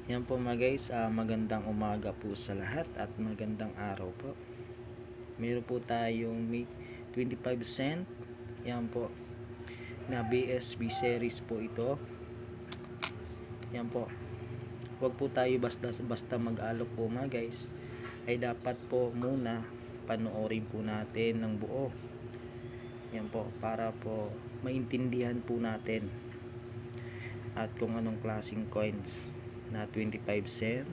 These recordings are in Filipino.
Yan po mga guys, magandang umaga po sa lahat at magandang araw po. Meron po tayong may 25 cent. Yan po na BSB series po ito. Yan po. Huwag po tayo basta mag-alok po mga guys. Ay dapat po muna panoorin po natin ng buo. Yan po, para po maintindihan po natin at kung anong klaseng coins na 25 cent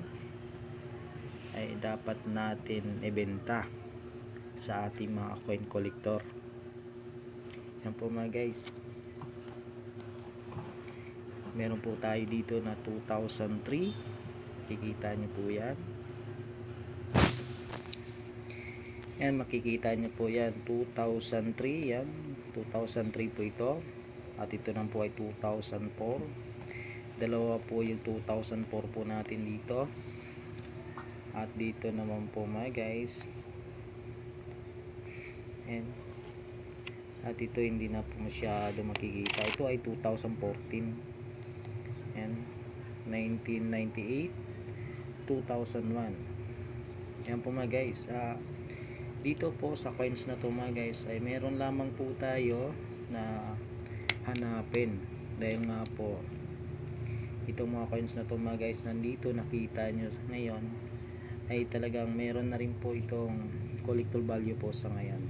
ay dapat natin ibenta sa ating mga coin collector. Yan po mga guys, meron po tayo dito na 2003, makikita nyo po yan. Yan, makikita nyo po yan, 2003, yan 2003 po ito, at ito naman po ay 2004. Dalawa po yung 2004 po natin dito, at dito naman po mga guys, and at ito hindi na po masyado makikita. Ito ay 2014 and 1998, 2001. Yan po mga guys. Dito po sa coins na to mga guys ay meron lamang po tayo na hanapin, dahil nga po itong mga coins na to mga guys, nandito nakita nyo ngayon ay talagang meron na rin po itong collector value po sa ngayon.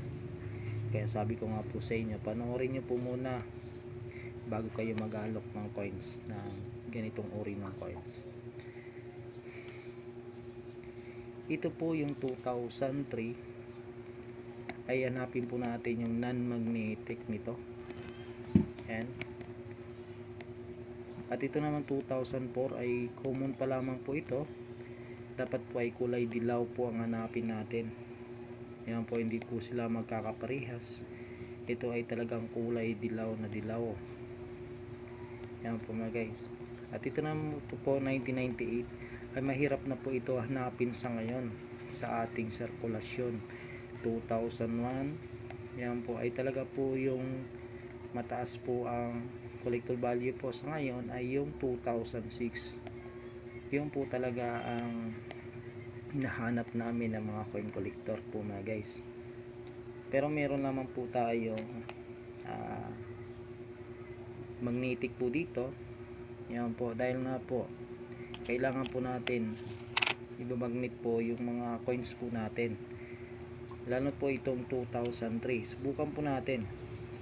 Kaya sabi ko nga po sa inyo, panoorin nyo po muna bago kayo mag-alok ng coins na ganitong uri ng coins. Ito po yung 2003, ay hanapin po natin yung non-magnetic nito. Yan. At ito naman 2004 ay common pa lamang po ito. Dapat po ay kulay dilaw po ang hanapin natin. Yan po, hindi po sila magkakaparehas. Ito ay talagang kulay dilaw na dilaw. Yan po mga guys. At ito naman po 1998, ay mahirap na po ito hanapin sa ngayon sa ating sirkulasyon. 2001, yan po ay talaga po yung mataas po ang collector value po sa ngayon ay yung 2006. Yung po talaga ang hinahanap namin ng mga coin collector po mga guys. Pero meron naman po tayo magnetic po dito. Yan po, dahil nga po kailangan po natin i-magnet po yung mga coins po natin, lalo po itong 2003. Subukan po natin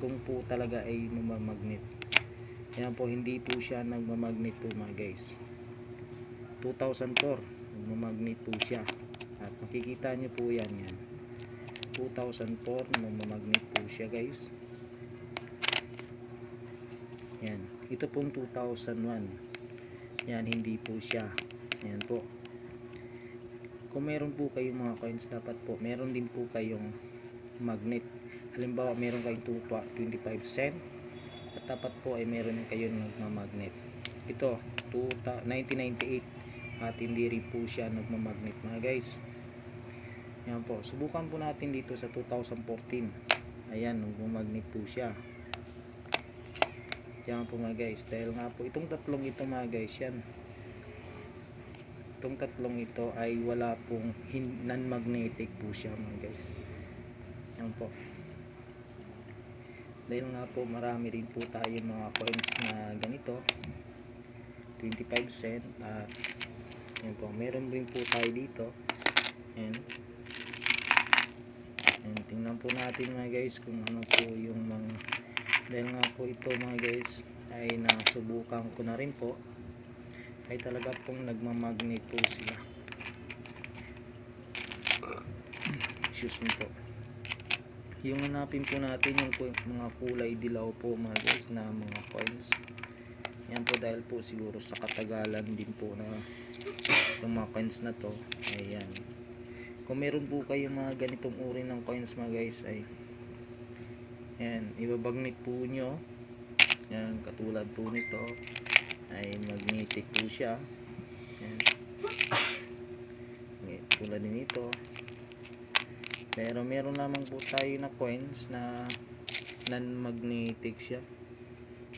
kung po talaga ay mamagnet. Yan po, hindi po siya nagmamagnet po mga guys. 2004 nagmamagnet po siya, at makikita nyo po yan, yan 2004 nagmamagnet po siya guys. Yan, ito pong 2001, yan hindi po siya. Yan po, kung meron po kayong mga coins, dapat po meron din po kayong magnet. Halimbawa meron kayong 25 cent, at dapat po ay meron kayong magnet. Ito 1998 at hindi rin po siya nagmamagnet mga guys. Yan po, subukan po natin dito sa 2014. Ayan, nagmamagnet po siya. Yan po mga guys, dahil nga po itong tatlong ito mga guys, yan, itong tatlong ito ay wala pong non-magnetic po siya mga guys. Yan po, dahil nga po marami rin po tayo mga coins na ganito 25 cent, at yan po, meron rin po tayo dito. And tingnan po natin mga guys kung ano po yung mga, dahil nga po ito mga guys ay nasubukan ko na rin po, ay talaga pong nagmamagnet po sila. Excuse me po. Yung hanapin po natin yung mga kulay dilaw po mga guys na mga coins. Yan po, dahil po siguro sa katagalan din po na itong mga coins na to. Ayan, kung meron po kayo mga ganitong uri ng coins mga guys, ay yan, ibabagnet po nyo. Yan, katulad po nito ay magnetic po siya. Yan, tulad din ito. Pero meron lamang po tayo na coins na non-magnetic siya.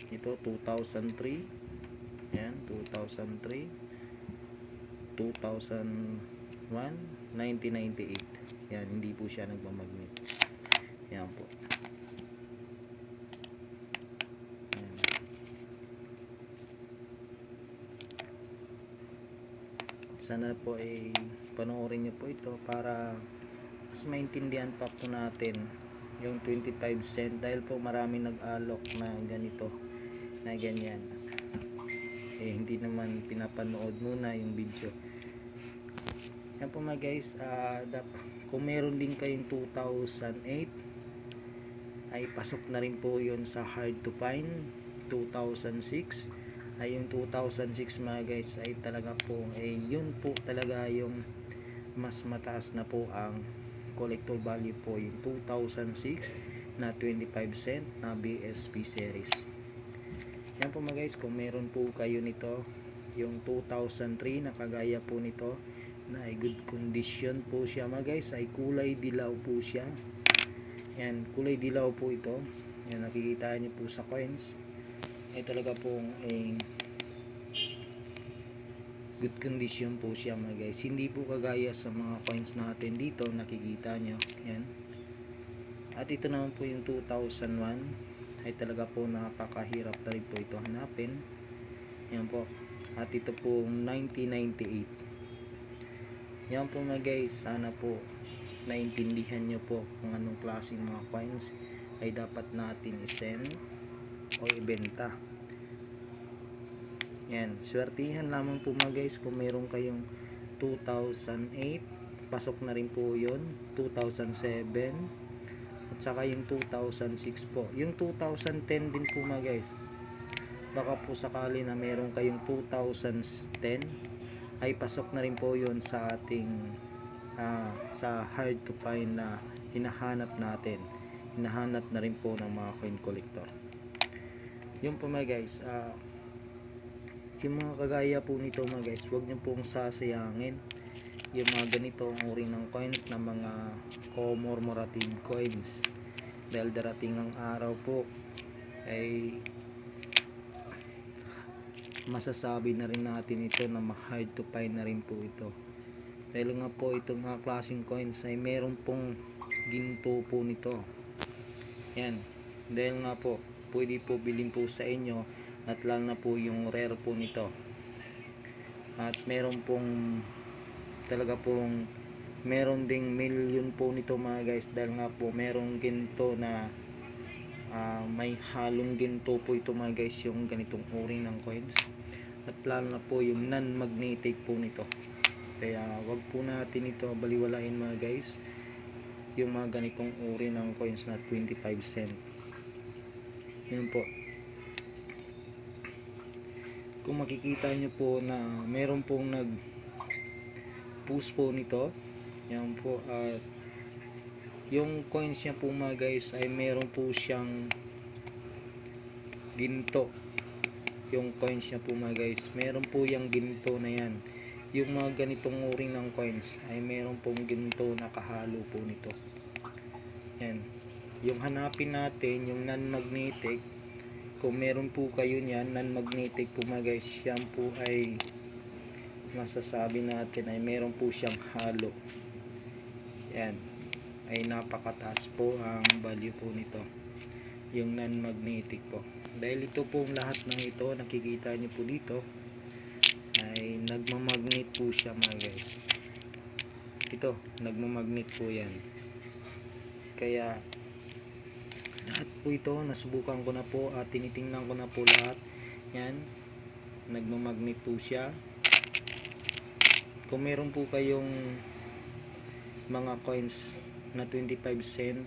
Ito 2003. Yan, 2003. 2001, 1998. Yan, hindi po siya nagmamagnet. Yan po. Yan. Sana po ay panoorin nyo po ito para mas maintindihan pa po natin yung 25 cent, dahil po marami nag-alok na ganito, na ganyan. Hindi naman pinapanood muna yung video. Yan po mga guys. Kung meron din kayong 2008, ay pasok na rin po yun sa hard to find. 2006 ay yung 2006 mga guys ay talaga po yun po talaga yung mas mataas na po ang collector value po, yung 2006 na 25 cent na BSB series. Yan po mga guys, kung meron po kayo nito, yung 2003 na kagaya po nito na ay good condition po siya mga guys, ay kulay dilaw po siya. Yan, kulay dilaw po ito. Yan, nakikita niyo po sa coins ay talaga pong good condition po siya mga guys. Hindi po kagaya sa mga coins natin dito, nakikita nyo. Yan. At ito naman po yung 2001 ay talaga po nakakahirap na rin po ito hanapin. Yan po. At ito po 1998. Yan po mga guys, sana po naintindihan nyo po kung anong klaseng mga coins ay dapat natin i-send o ibenta. Yan, swertihan lamang po mga guys kung meron kayong 2008, pasok na rin po yun, 2007 at saka yung 2006 po. Yung 2010 din po mga guys, baka po sakali na meron kayong 2010 ay pasok na rin po yun sa ating sa hard to find na hinahanap natin. Hinahanap na rin po ng mga coin collector. Yun po mga guys. Yung mga kagaya po nito mga guys, huwag nyo pong sasayangin yung mga ganitong uri ng coins na mga commemorative coins, dahil darating ang araw po ay masasabi na rin natin ito na hard to find na rin po ito, dahil nga po itong mga klaseng coins ay meron pong ginto po nito. Yan, dahil nga po pwede po bilhin po sa inyo at lang na po yung rare po nito, at meron pong talaga pong meron ding million po nito mga guys, dahil nga po merong ginto na may halong ginto po ito mga guys, yung ganitong uri ng coins, at lalo na po yung non-magnetic po nito. Kaya wag po natin ito baliwalain mga guys, yung mga ganitong uri ng coins na 25 cent. Yun po. Kung makikita nyo po na meron pong nag post po nito, yan po, at yung coins niya po mga guys ay meron po siyang ginto. Yung coins niya po mga guys, meron po yung ginto na yan. Yung mga ganitong uri ng coins ay meron pong ginto na kahalo po nito. Yan, yung hanapin natin yung non-magnetic. Kung meron po kayo niyan, non-magnetic po mga guys, yan po ay masasabi natin ay meron po siyang halo. Yan, ay napakataas po ang value po nito, yung non-magnetic po. Dahil ito pong lahat ng ito, nakikita nyo po dito, ay nagmamagnet po siya mga guys. Ito, nagmamagnet po yan. Kaya lahat po ito nasubukan ko na po at tinitingnan ko na po lahat. Yan, nagmamagnet po siya. Kung meron po kayong mga coins na 25 cent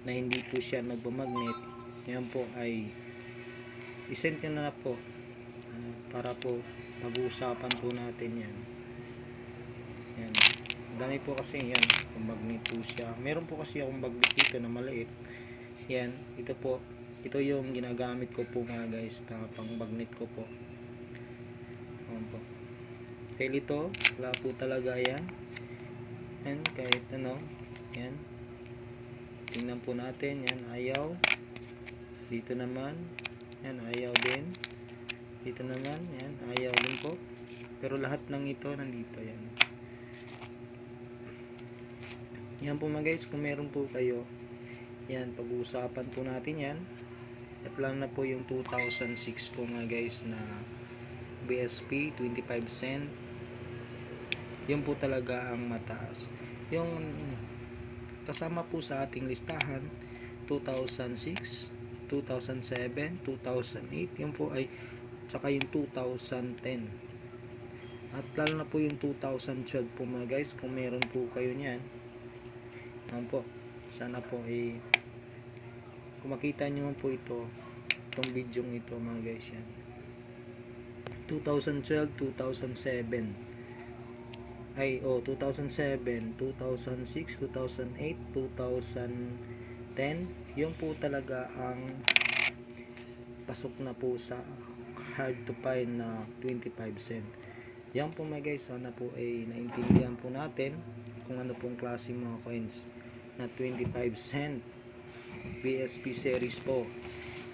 na hindi po siya nagmamagnet, yan po ay isend nyo na po para po pag-uusapan po natin yan. Yan, dami po kasi yan, magnet po siya. Meron po kasi akong magnet dito na maliit. Yan, ito po, ito yung ginagamit ko po mga guys na pang magnet ko po. Ayan po. Dahil ito, wala po talaga yan. Yan, kahit ano, yan. Tingnan po natin, yan, ayaw. Dito naman, yan, ayaw din. Dito naman, yan, ayaw din po. Pero lahat ng ito nandito yan. Yan po mga guys, kung meron po kayo, yan, pag-uusapan po natin yan. At lang na po yung 2006 po mga guys na BSP 25 cent. Yun po talaga ang mataas. Yung kasama po sa ating listahan 2006, 2007, 2008, yun po ay tsaka yung 2010. At lalo na po yung 2012 po mga guys, kung meron po kayo niyan. Yan po, sana po ay kung makita nyo po itong video ito mga guys, yan 2012, 2007 2007, 2006, 2008, 2010, yun po talaga ang pasok na po sa hard to find na 25 cent. Yan po mga guys, sana po ay naintindihan po natin kung ano pong klase mga coins na 25 cent BSP series po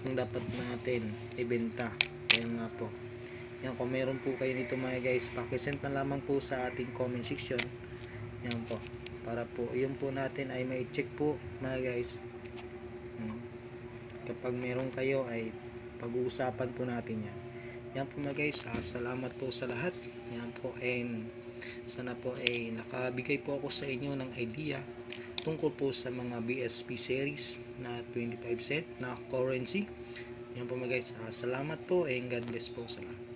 kung dapat natin ibenta. Kaya nga po, yan, kung meron po kayo nito mga guys, pakisend na lamang po sa ating comment section. Yan po, para po yun po natin ay may check po mga guys. Kapag meron kayo ay pag-uusapan po natin yan. Yan po mga guys, salamat po sa lahat. Yan po, and sana po ay nakabigay po ako sa inyo ng idea tungkol po sa mga BSP series na 25 cent na currency. Yan po mga guys, salamat po and God bless po sa lahat.